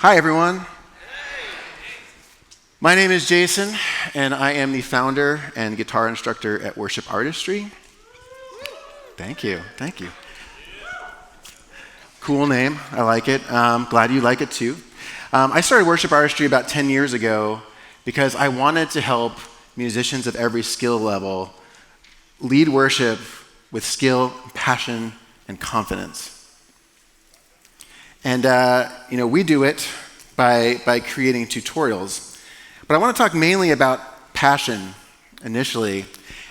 Hi, everyone. My name is Jason, and I am the founder and guitar instructor at Worship Artistry. Thank you. Cool name. I like it. Glad you like it too. I started Worship Artistry about 10 years ago because I wanted to help musicians of every skill level lead worship with skill, passion, and confidence. And we do it by creating tutorials. But I want to talk mainly about passion initially.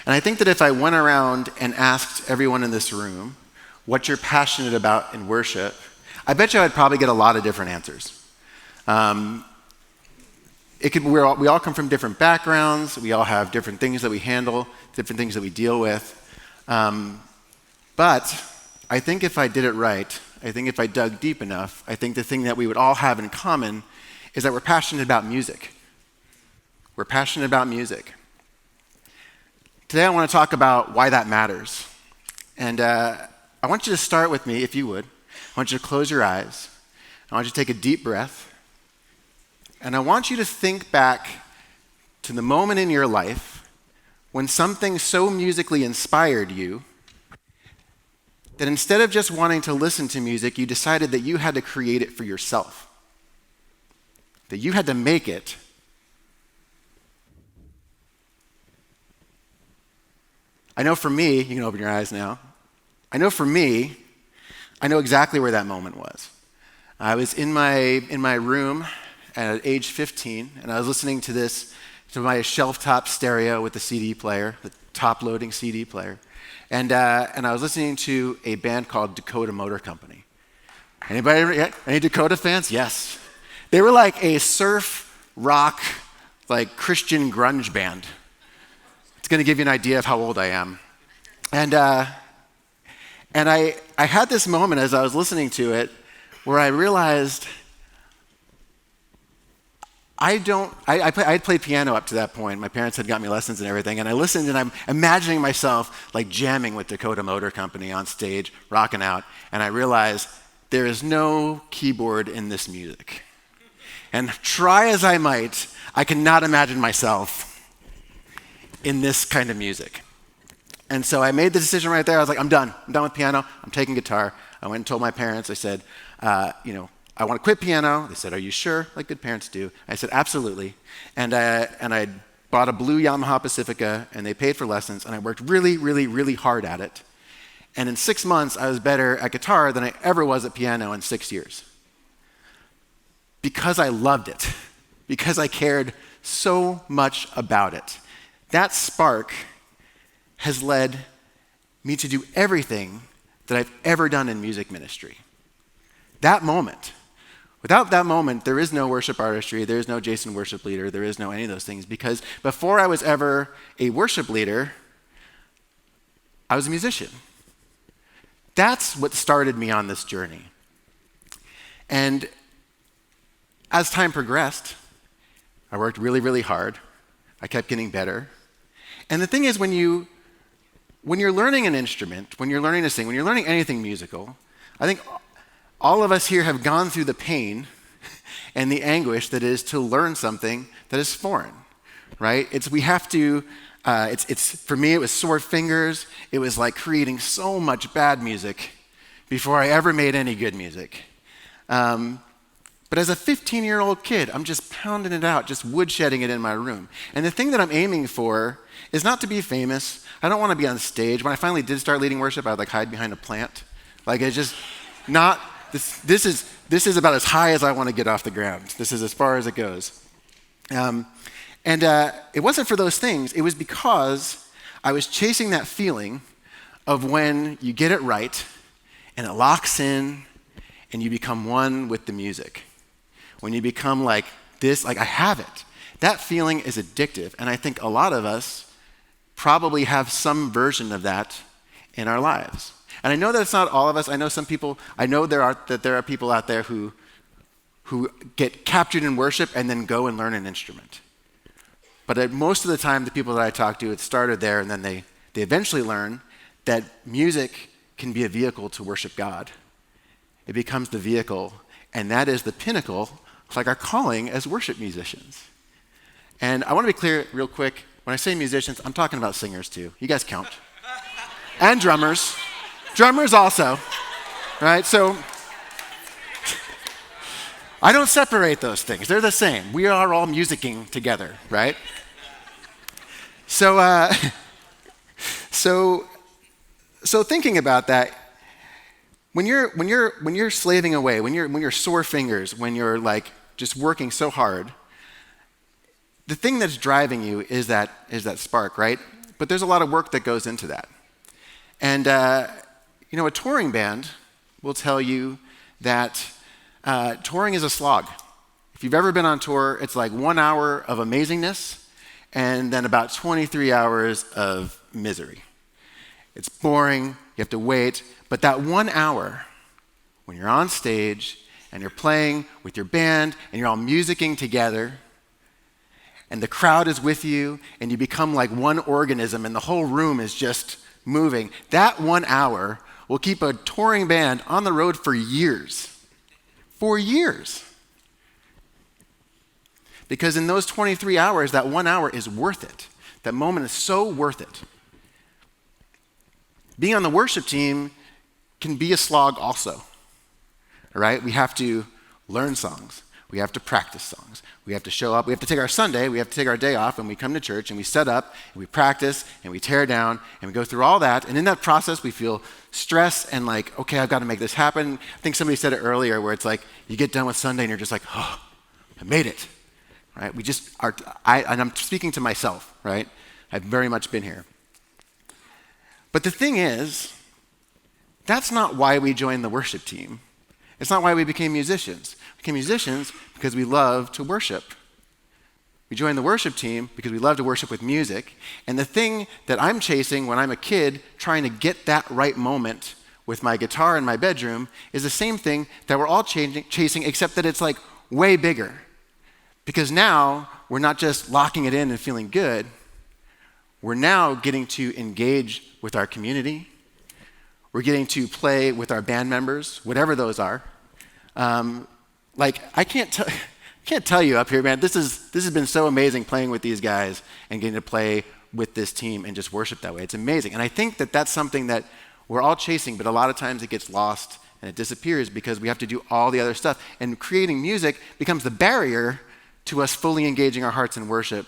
And I think that if I went around and asked everyone in this room what you're passionate about in worship, I bet you I'd probably get a lot of different answers. We all come from different backgrounds. We all have different things that we handle, different things that we deal with. But I think if I did it right, I think if I dug deep enough, I think the thing that we would all have in common is that we're passionate about music. We're passionate about music. Today I want to talk about why that matters. And I want you to start with me, if you would. I want you to close your eyes. I want you to take a deep breath. And I want you to think back to the moment in your life when something so musically inspired you that instead of just wanting to listen to music, you decided that you had to create it for yourself, that you had to make it. I know for me, you can open your eyes now. I know for me, I know exactly where that moment was. I was in my room at age 15, and I was listening to my shelf-top stereo with the CD player, the top-loading CD player. And I was listening to a band called Dakota Motor Company. Any Dakota fans? Yes. They were like a surf rock, like Christian grunge band. It's going to give you an idea of how old I am. And I had this moment as I was listening to it where I realized I had played piano up to that point. My parents had got me lessons and everything, and I listened, and I'm imagining myself like jamming with Dakota Motor Company on stage, rocking out, and I realized there is no keyboard in this music. And try as I might, I cannot imagine myself in this kind of music. And so I made the decision right there. I was like, I'm done with piano. I'm taking guitar. I went and told my parents. I said, I want to quit piano. They said, are you sure? Like good parents do. I said, absolutely. And I bought a blue Yamaha Pacifica, and they paid for lessons, and I worked really, really, really hard at it. And in 6 months, I was better at guitar than I ever was at piano in 6 years. Because I loved it. Because I cared so much about it. That spark has led me to do everything that I've ever done in music ministry. That moment. Without that moment, there is no worship artistry, there is no Jason worship leader, there is no any of those things, because before I was ever a worship leader, I was a musician. That's what started me on this journey. And as time progressed, I worked really, really hard. I kept getting better. And the thing is, when you're learning an instrument, when you're learning to sing, when you're learning anything musical, I think all of us here have gone through the pain and the anguish that is to learn something that is foreign, right? For me, it was sore fingers. It was like creating so much bad music before I ever made any good music. But as a 15-year-old kid, I'm just pounding it out, just woodshedding it in my room. And the thing that I'm aiming for is not to be famous. I don't want to be on stage. When I finally did start leading worship, I would hide behind a plant. It's just not... This is about as high as I want to get off the ground. This is as far as it goes. It wasn't for those things. It was because I was chasing that feeling of when you get it right and it locks in and you become one with the music. When you become like this, like I have it. That feeling is addictive. And I think a lot of us probably have some version of that in our lives. And I know that it's not all of us. I know there are people out there who get captured in worship and then go and learn an instrument. But most of the time, the people that I talk to, it started there, and then they eventually learn that music can be a vehicle to worship God. It becomes the vehicle, and that is the pinnacle like our calling as worship musicians. And I want to be clear real quick. When I say musicians, I'm talking about singers too. You guys count. And drummers. Drummers also, right? So I don't separate those things. They're the same. We are all musicking together, right? So thinking about that, when you're slaving away, when you're sore fingers, when you're like just working so hard, the thing that's driving you is that spark, right? But there's a lot of work that goes into that. And a touring band will tell you that touring is a slog. If you've ever been on tour, it's like 1 hour of amazingness and then about 23 hours of misery. It's boring, you have to wait, but that 1 hour when you're on stage and you're playing with your band and you're all musicking together and the crowd is with you and you become like one organism and the whole room is just moving, that 1 hour will keep a touring band on the road for years. For years. Because in those 23 hours, that 1 hour is worth it. That moment is so worth it. Being on the worship team can be a slog also. All right? We have to learn songs. We have to practice songs. We have to show up. We have to take our Sunday. We have to take our day off and we come to church and we set up and we practice and we tear down and we go through all that. And in that process, we feel stress and like, okay, I've got to make this happen. I think somebody said it earlier where it's like you get done with Sunday and you're just like, oh, I made it. Right? We just are, and I'm speaking to myself, right? I've very much been here. But the thing is, that's not why we joined the worship team. It's not why we became musicians. We became musicians because we love to worship. We joined the worship team because we love to worship with music. And the thing that I'm chasing when I'm a kid, trying to get that right moment with my guitar in my bedroom, is the same thing that we're all chasing, except that it's like way bigger. Because now we're not just locking it in and feeling good. We're now getting to engage with our community. We're getting to play with our band members, whatever those are. I can't tell you up here, man, this has been so amazing playing with these guys and getting to play with this team and just worship that way. It's amazing. And I think that that's something that we're all chasing, but a lot of times it gets lost and it disappears because we have to do all the other stuff. And creating music becomes the barrier to us fully engaging our hearts in worship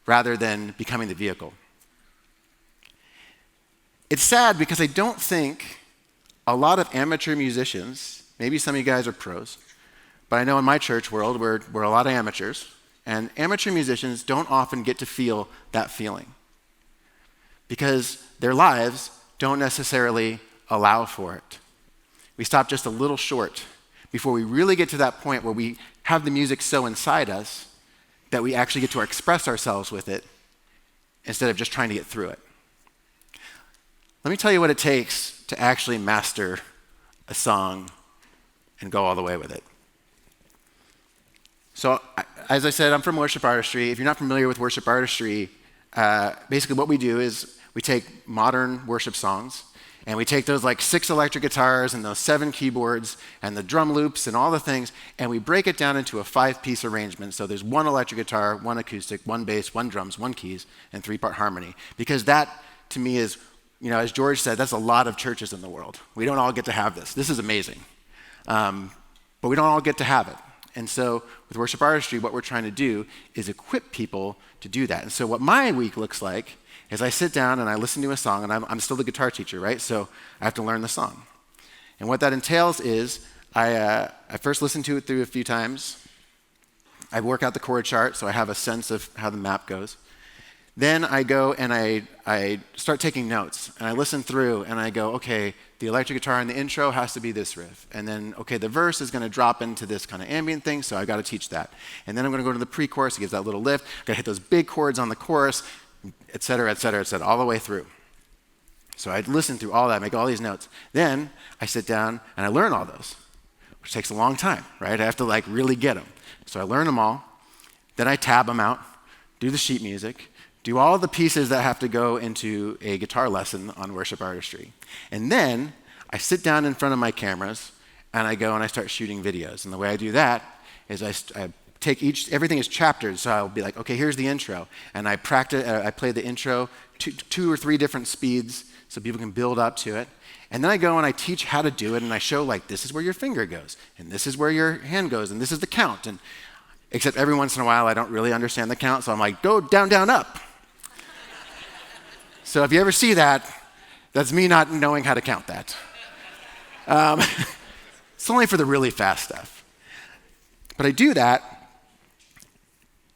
rather than becoming the vehicle. It's sad because I don't think a lot of amateur musicians, maybe some of you guys are pros, but I know in my church world we're a lot of amateurs, and amateur musicians don't often get to feel that feeling because their lives don't necessarily allow for it. We stop just a little short before we really get to that point where we have the music so inside us that we actually get to express ourselves with it instead of just trying to get through it. Let me tell you what it takes to actually master a song and go all the way with it. So, as I said, I'm from worship artistry. If you're not familiar with worship artistry, basically what we do is we take modern worship songs and we take those like 6 electric guitars and those 7 keyboards and the drum loops and all the things, and we break it down into a 5-piece arrangement. So there's 1 electric guitar, 1 acoustic, 1 bass, 1 drums, 1 keys, and 3-part harmony. Because that, to me, is, as George said, that's a lot of churches in the world. We don't all get to have this. This is amazing. But we don't all get to have it. And so with worship artistry, what we're trying to do is equip people to do that. And so what my week looks like is I sit down and I listen to a song, and I'm still the guitar teacher, right? So I have to learn the song. And what that entails is I first listen to it through a few times. I work out the chord chart so I have a sense of how the map goes. Then I go and I start taking notes, and I listen through and I go, okay, the electric guitar in the intro has to be this riff. And then, okay, the verse is going to drop into this kind of ambient thing, so I've got to teach that. And then I'm going to go to the pre-chorus, it gives that little lift. I've got to hit those big chords on the chorus, et cetera, all the way through. So I listen through all that, make all these notes. Then I sit down and I learn all those, which takes a long time, right? I have to like really get them. So I learn them all. Then I tab them out, do the sheet music, do all the pieces that have to go into a guitar lesson on worship artistry. And then I sit down in front of my cameras, and I go and I start shooting videos. And the way I do that is I take everything is chapters, so I'll be like, okay, here's the intro. And I play the intro two or three different speeds so people can build up to it. And then I go and I teach how to do it, and I show, like, this is where your finger goes, and this is where your hand goes, and this is the count. And except every once in a while, I don't really understand the count, so I'm like, go down, down, up. So if you ever see that, that's me not knowing how to count that. It's only for the really fast stuff. But I do that,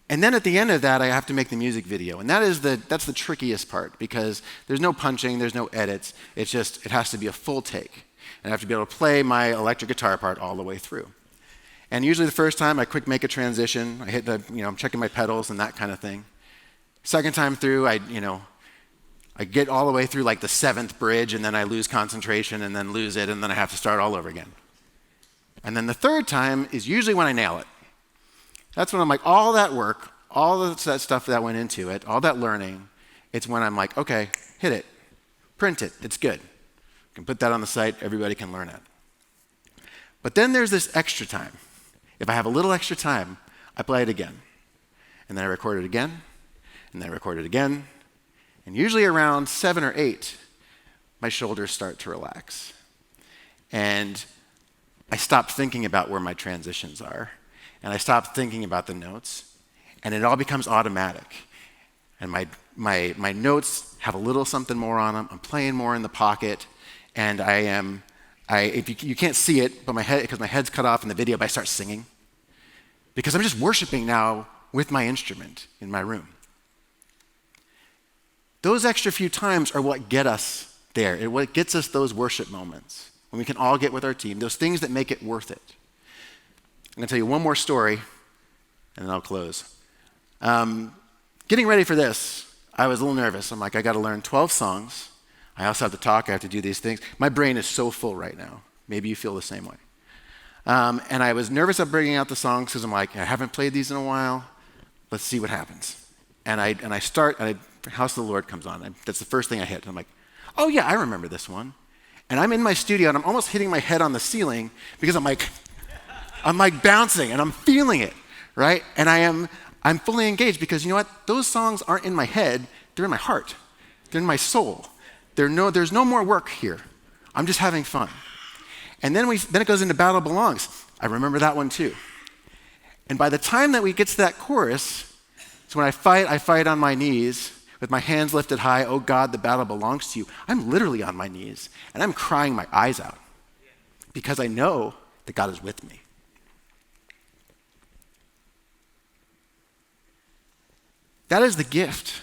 and then at the end of that, I have to make the music video. And that's the trickiest part, because there's no punching, there's no edits. It has to be a full take. And I have to be able to play my electric guitar part all the way through. And usually the first time, I quick make a transition. I hit I'm checking my pedals and that kind of thing. Second time through, I get all the way through like the 7th bridge, and then I lose concentration and then lose it, and then I have to start all over again. And then the third time is usually when I nail it. That's when I'm like, all that work, all of that stuff that went into it, all that learning, it's when I'm like, okay, hit it, print it, it's good. You can put that on the site, everybody can learn it. But then there's this extra time. If I have a little extra time, I play it again. And then I record it again, and then I record it again. And usually around 7 or 8, my shoulders start to relax. And I stop thinking about where my transitions are. And I stop thinking about the notes. And it all becomes automatic. And my notes have a little something more on them. I'm playing more in the pocket. And you can't see it, but because my head's cut off in the video, but I start singing. Because I'm just worshiping now with my instrument in my room. Those extra few times are what get us there. It's what gets us those worship moments when we can all get with our team, those things that make it worth it. I'm going to tell you one more story, and then I'll close. Getting ready for this, I was a little nervous. I'm like, I got to learn 12 songs. I also have to talk. I have to do these things. My brain is so full right now. Maybe you feel the same way. And I was nervous of bringing out the songs because I'm like, I haven't played these in a while. Let's see what happens. And I start, and House of the Lord comes on. That's the first thing I hit. And I'm like, oh yeah, I remember this one. And I'm in my studio, and I'm almost hitting my head on the ceiling because I'm like bouncing, and I'm feeling it, right? And I'm fully engaged because you know what? Those songs aren't in my head. They're in my heart. They're in my soul. There's no more work here. I'm just having fun. And then it goes into Battle Belongs. I remember that one too. And by the time that we get to that chorus, it's when I fight on my knees with my hands lifted high. Oh God, the battle belongs to you. I'm literally on my knees, and I'm crying my eyes out because I know that God is with me. That is the gift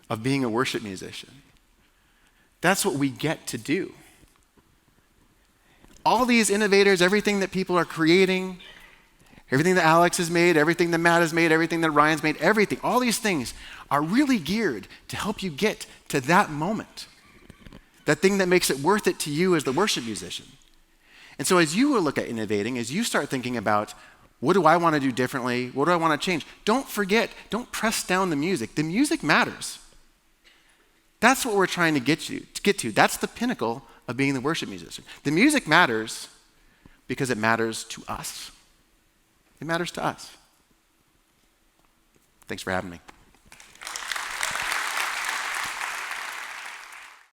of being a worship musician. That's what we get to do. All these innovators, everything that people are creating, everything that Alex has made, everything that Matt has made, everything that Ryan's made, everything, all these things are really geared to help you get to that moment. That thing that makes it worth it to you as the worship musician. And so as you look at innovating, as you start thinking about, what do I want to do differently? What do I want to change? Don't forget, don't press down the music. The music matters. That's what we're trying to get to. That's the pinnacle of being the worship musician. The music matters because it matters to us. It matters to us. Thanks for having me.